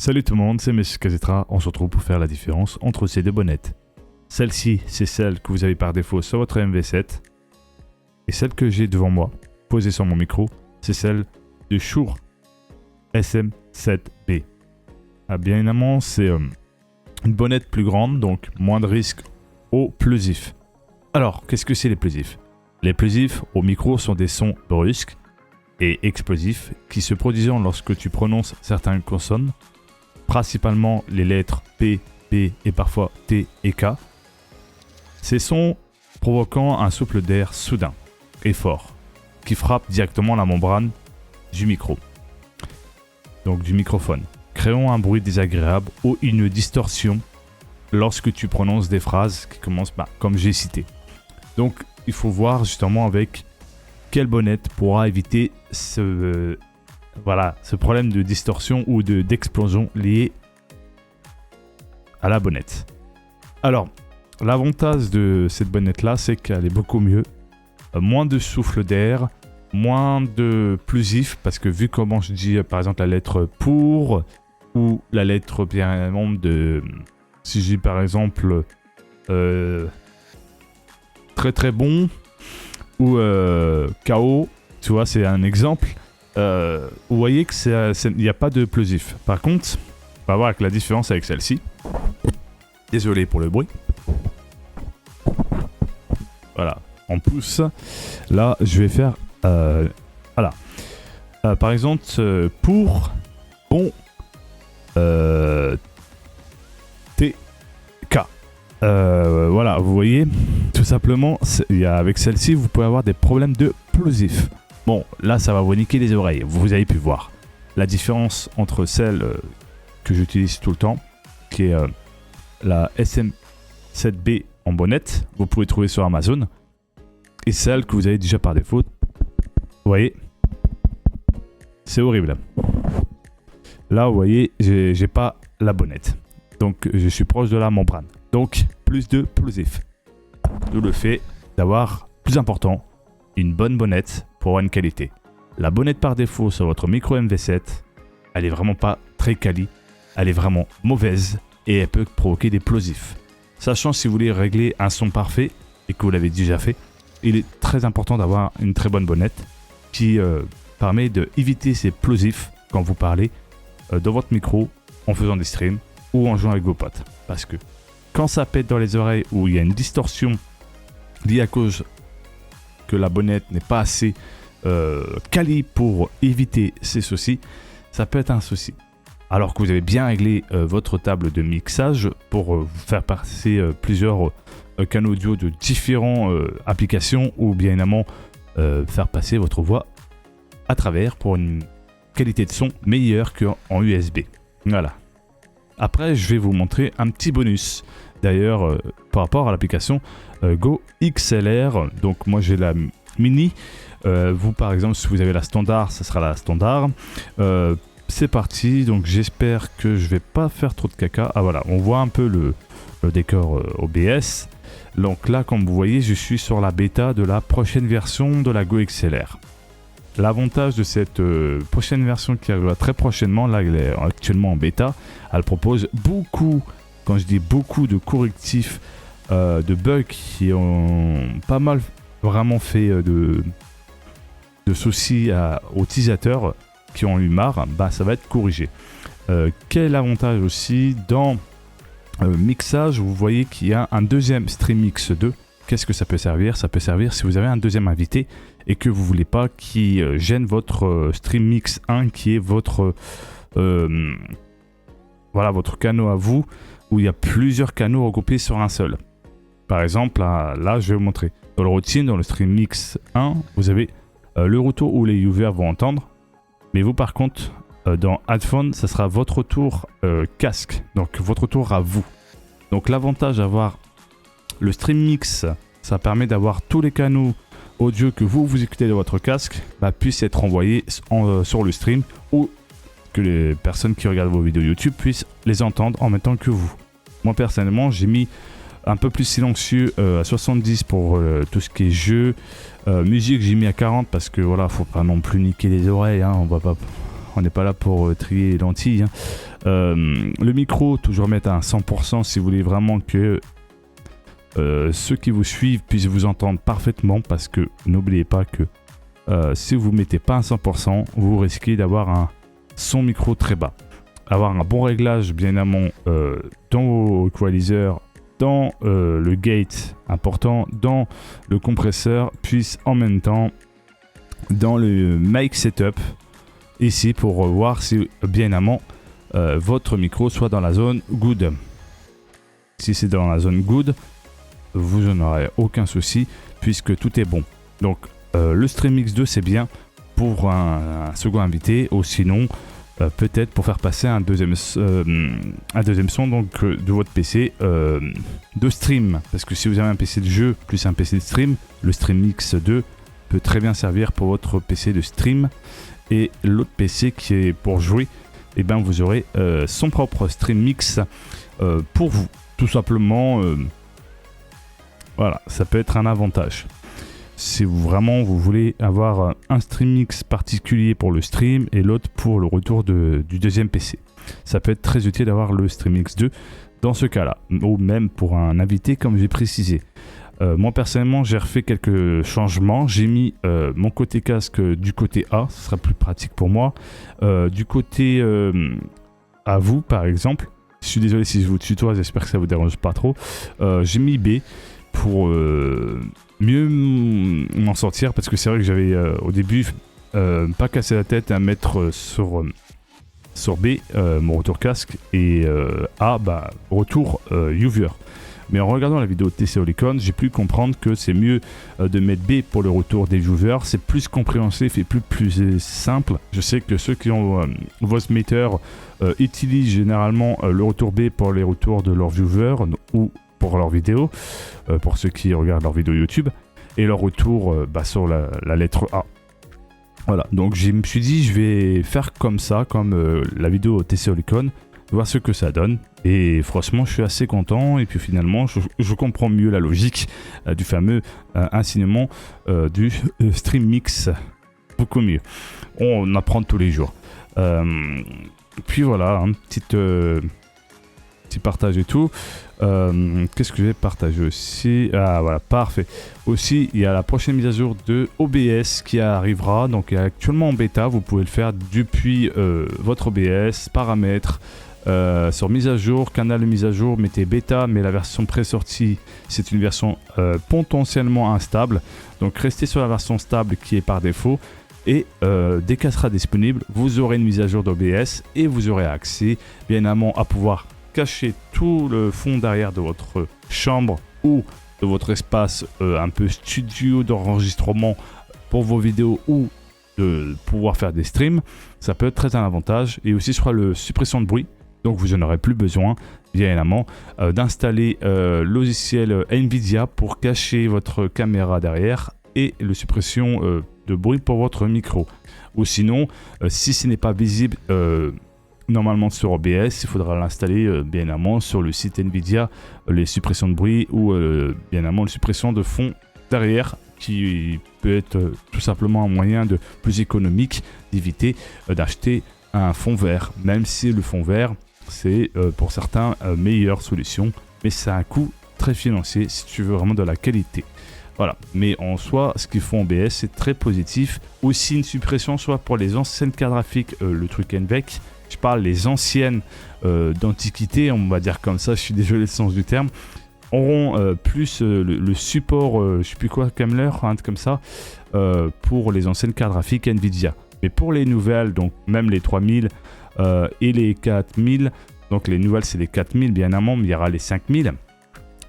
Salut tout le monde, c'est Monsieur Kazetra. On se retrouve pour faire la différence entre ces deux bonnettes. Celle-ci, c'est celle que vous avez par défaut sur votre MV7. Et celle que j'ai devant moi, posée sur mon micro, c'est celle de Shure SM7B. Ah, bien évidemment, c'est une bonnette plus grande, donc moins de risque au plosif. Alors, qu'est-ce que c'est les plosifs? Les plosifs au micro sont des sons brusques et explosifs qui se produisent lorsque tu prononces certaines consonnes, principalement les lettres P, B et parfois T et K. Ces sons provoquant un souffle d'air soudain et fort qui frappe directement la membrane du micro, donc du microphone, créant un bruit désagréable ou une distorsion lorsque tu prononces des phrases qui commencent comme j'ai cité. Donc il faut voir justement avec quelle bonnette pourra éviter ce problème de distorsion ou d'explosion lié à la bonnette. Alors, l'avantage de cette bonnette-là, c'est qu'elle est beaucoup mieux. Moins de souffle d'air, moins de plosif, parce que vu comment je dis par exemple la lettre pour, ou la lettre bien de... Si je dis par exemple très très bon, ou KO, tu vois, c'est un exemple. Vous voyez qu'il n'y a pas de plosif. Par contre, on va voir avec la différence avec celle-ci. Désolé pour le bruit. Voilà, on pousse. Là, je vais faire... voilà. Par exemple, pour, bon, T, K. Voilà, vous voyez, tout simplement, avec celle-ci, vous pouvez avoir des problèmes de plosif. Bon, là, ça va vous niquer les oreilles. Vous avez pu voir la différence entre celle que j'utilise tout le temps, qui est la SM7B en bonnette, vous pouvez trouver sur Amazon, et celle que vous avez déjà par défaut. Vous voyez, c'est horrible. Là, vous voyez, j'ai pas la bonnette, donc je suis proche de la membrane. Donc, plus de plosif. D'où le fait d'avoir, plus important, une bonne bonnette pour avoir une qualité. La bonnette par défaut sur votre micro MV7, elle est vraiment pas très quali, elle est vraiment mauvaise et elle peut provoquer des plosifs. Sachant si vous voulez régler un son parfait et que vous l'avez déjà fait, il est très important d'avoir une très bonne bonnette qui permet d'éviter ces plosifs quand vous parlez dans votre micro en faisant des streams ou en jouant avec vos potes. Parce que quand ça pète dans les oreilles ou il y a une distorsion liée à cause que la bonnette n'est pas assez quali pour éviter ces soucis, ça peut être un souci. Alors que vous avez bien réglé votre table de mixage pour vous faire passer plusieurs canaux audio de différentes applications ou bien évidemment faire passer votre voix à travers pour une qualité de son meilleure qu'en USB. Voilà. Après, je vais vous montrer un petit bonus. D'ailleurs, par rapport à l'application Go XLR, donc moi j'ai la mini. Vous par exemple, si vous avez la standard, ça sera la standard. C'est parti, donc j'espère que je vais pas faire trop de caca. Ah voilà, on voit un peu le décor OBS. Donc là, comme vous voyez, je suis sur la bêta de la prochaine version de la Go XLR. L'avantage de cette prochaine version qui arrivera très prochainement, là elle est actuellement en bêta, elle propose beaucoup, quand je dis beaucoup, de correctifs, de bugs qui ont pas mal vraiment fait de soucis aux utilisateurs qui ont eu marre, ça va être corrigé. Quel avantage aussi dans mixage, vous voyez qu'il y a un deuxième StreamMix 2. Qu'est-ce que ça peut servir? Ça peut servir si vous avez un deuxième invité et que vous voulez pas qu'il gêne votre StreamMix 1 qui est votre votre canal à vous où il y a plusieurs canaux regroupés sur un seul. Par exemple, là je vais vous montrer. Dans le routine, dans le StreamMix 1, vous avez le retour où les users vont entendre. Mais vous par contre, dans Headphone, ça sera votre tour casque. Donc votre tour à vous. Donc l'avantage d'avoir le StreamMix, ça permet d'avoir tous les canaux audio que vous écoutez de votre casque puissent être envoyés sur le stream ou que les personnes qui regardent vos vidéos YouTube puissent les entendre en même temps que vous. Moi personnellement, j'ai mis un peu plus silencieux à 70 pour tout ce qui est jeu. Musique, j'ai mis à 40 parce que voilà, faut pas non plus niquer les oreilles, hein, on on n'est pas là pour trier les lentilles. Hein. Le micro, toujours mettre à 100% si vous voulez vraiment que ceux qui vous suivent puissent vous entendre parfaitement, parce que n'oubliez pas que si vous ne mettez pas à 100%, vous risquez d'avoir un son micro très bas. Avoir un bon réglage bien amont dans vos equalizers, dans le gate important, dans le compresseur, puis en même temps dans le mic setup ici pour voir si bien amont votre micro soit dans la zone good. Si c'est dans la zone good, vous n'en aurez aucun souci puisque tout est bon. Donc le Stream Mix 2 c'est bien pour un second invité, ou sinon peut-être pour faire passer un deuxième son donc, de votre PC de stream. Parce que si vous avez un PC de jeu plus un PC de stream, le Stream Mix 2 peut très bien servir pour votre PC de stream. Et l'autre PC qui est pour jouer, et ben vous aurez son propre Stream Mix pour vous. Tout simplement, voilà, ça peut être un avantage. Si vous voulez avoir un Stream Mix particulier pour le stream et l'autre pour le retour du deuxième PC. Ça peut être très utile d'avoir le Stream Mix 2 dans ce cas-là, ou même pour un invité comme j'ai précisé. Moi personnellement j'ai refait quelques changements, j'ai mis mon côté casque du côté A, ce sera plus pratique pour moi. Du côté à vous par exemple, je suis désolé si je vous tutoie, j'espère que ça vous dérange pas trop, j'ai mis B pour mieux m'en sortir, parce que c'est vrai que j'avais au début pas cassé la tête à mettre sur B mon retour casque et A retour viewer. Mais en regardant la vidéo de TC Olicon, j'ai pu comprendre que c'est mieux de mettre B pour le retour des viewers. C'est plus compréhensif et plus simple. Je sais que ceux qui ont VoiceMeter utilisent généralement le retour B pour les retours de leurs viewers ou pour leurs vidéos, pour ceux qui regardent leurs vidéos YouTube, et leur retour sur la lettre A. Voilà, donc je me suis dit je vais faire comme ça, comme la vidéo TC Olicon, voir ce que ça donne. Et franchement, je suis assez content. Et puis finalement, je comprends mieux la logique du fameux enseignement du Stream Mix. Beaucoup mieux. On apprend tous les jours. Puis voilà, un petit partage et tout. Qu'est-ce que je vais partager aussi? Ah voilà, parfait. Aussi, il y a la prochaine mise à jour de OBS qui arrivera. Donc, il est actuellement en bêta. Vous pouvez le faire depuis votre OBS, paramètres. Sur mise à jour, canal de mise à jour, mettez bêta, mais la version pré-sortie, c'est une version potentiellement instable. Donc restez sur la version stable qui est par défaut. Et dès qu'elle sera disponible, vous aurez une mise à jour d'OBS et vous aurez accès bien amont à pouvoir cacher tout le fond derrière de votre chambre ou de votre espace un peu studio d'enregistrement pour vos vidéos ou de pouvoir faire des streams. Ça peut être très un avantage. Et aussi sur la suppression de bruit. Donc vous n'en aurez plus besoin, bien évidemment, d'installer le logiciel NVIDIA pour cacher votre caméra derrière et la suppression de bruit pour votre micro. Ou sinon, si ce n'est pas visible normalement sur OBS, il faudra l'installer bien évidemment sur le site NVIDIA, les suppressions de bruit ou bien évidemment la suppression de fond derrière, qui peut être tout simplement un moyen de plus économique d'éviter d'acheter un fond vert, même si le fond vert c'est pour certains meilleure solution, mais c'est un coût très financier si tu veux vraiment de la qualité. Voilà, mais en soi, ce qu'ils font en OBS, c'est très positif. Aussi une suppression, soit pour les anciennes cartes graphiques, le truc NVEC, je parle les anciennes d'antiquité, on va dire comme ça, je suis désolé le sens du terme, auront plus le support, je sais plus quoi, Camler, comme ça, pour les anciennes cartes graphiques NVIDIA. Mais pour les nouvelles, donc même les 3000, et les 4000, donc les nouvelles c'est les 4000 bien évidemment, mais il y aura les 5000.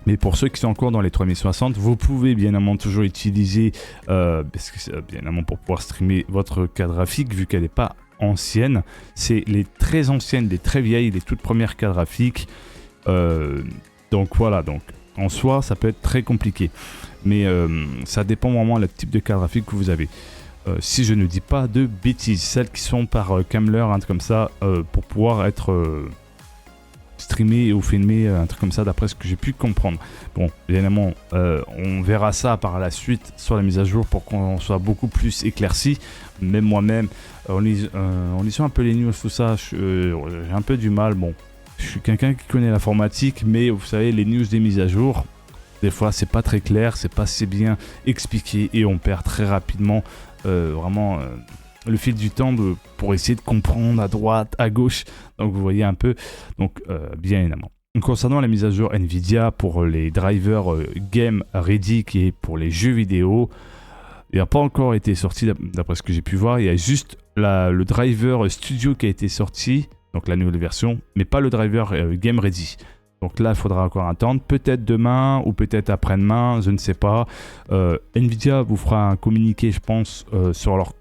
Mais pour ceux qui sont encore dans les 3060, vous pouvez bien évidemment toujours utiliser, parce que c'est bien évidemment pour pouvoir streamer votre carte graphique, vu qu'elle n'est pas ancienne. C'est les très anciennes, les très vieilles, les toutes premières cartes graphiques. Donc voilà, donc en soi ça peut être très compliqué. Mais ça dépend vraiment du type de carte graphique que vous avez. Si je ne dis pas de bêtises, celles qui sont par Camler, comme ça, pour pouvoir être streamer ou filmer un truc comme ça d'après ce que j'ai pu comprendre. Bon, évidemment, on verra ça par la suite sur la mise à jour pour qu'on soit beaucoup plus éclairci. Même moi-même, en lisant un peu les news, tout ça, j'ai un peu du mal. Bon, je suis quelqu'un qui connaît l'informatique, mais vous savez, les news des mises à jour, des fois, c'est pas très clair, c'est pas assez bien expliqué et on perd très rapidement vraiment le fil du temps pour essayer de comprendre à droite, à gauche. Donc, vous voyez un peu. Donc, bien évidemment. Concernant la mise à jour Nvidia pour les drivers Game Ready, qui est pour les jeux vidéo, il n'a pas encore été sorti d'après ce que j'ai pu voir. Il y a juste le driver Studio qui a été sorti, donc la nouvelle version, mais pas le driver Game Ready. Donc là, il faudra encore attendre, peut-être demain ou peut-être après-demain, je ne sais pas. Nvidia vous fera un communiqué, je pense, sur leur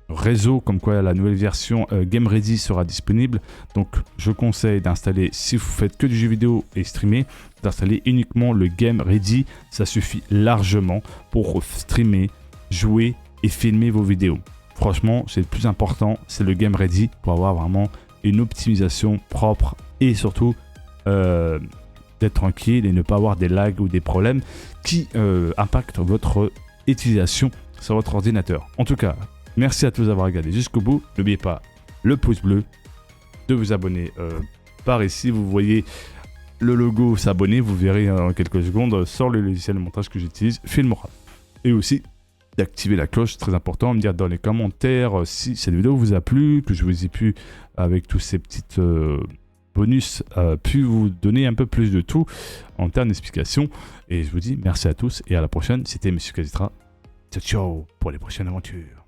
réseau, comme quoi la nouvelle version Game Ready sera disponible. Donc je conseille d'installer, si vous faites que du jeu vidéo et streamer, d'installer uniquement le Game Ready. Ça suffit largement pour streamer, jouer et filmer vos vidéos. Franchement, c'est le plus important, c'est le Game Ready pour avoir vraiment une optimisation propre et surtout d'être tranquille et ne pas avoir des lags ou des problèmes qui impactent votre utilisation sur votre ordinateur. En tout cas, merci à tous d'avoir regardé jusqu'au bout. N'oubliez pas le pouce bleu, de vous abonner par ici. Vous voyez le logo s'abonner, vous verrez en quelques secondes sur le logiciel de montage que j'utilise, Filmora. Et aussi d'activer la cloche, très important, me dire dans les commentaires si cette vidéo vous a plu, que je vous ai pu avec tous ces petites bonus pu vous donner un peu plus de tout en termes d'explication. Et je vous dis merci à tous et à la prochaine. C'était Monsieur Kazitra. Ciao ciao pour les prochaines aventures.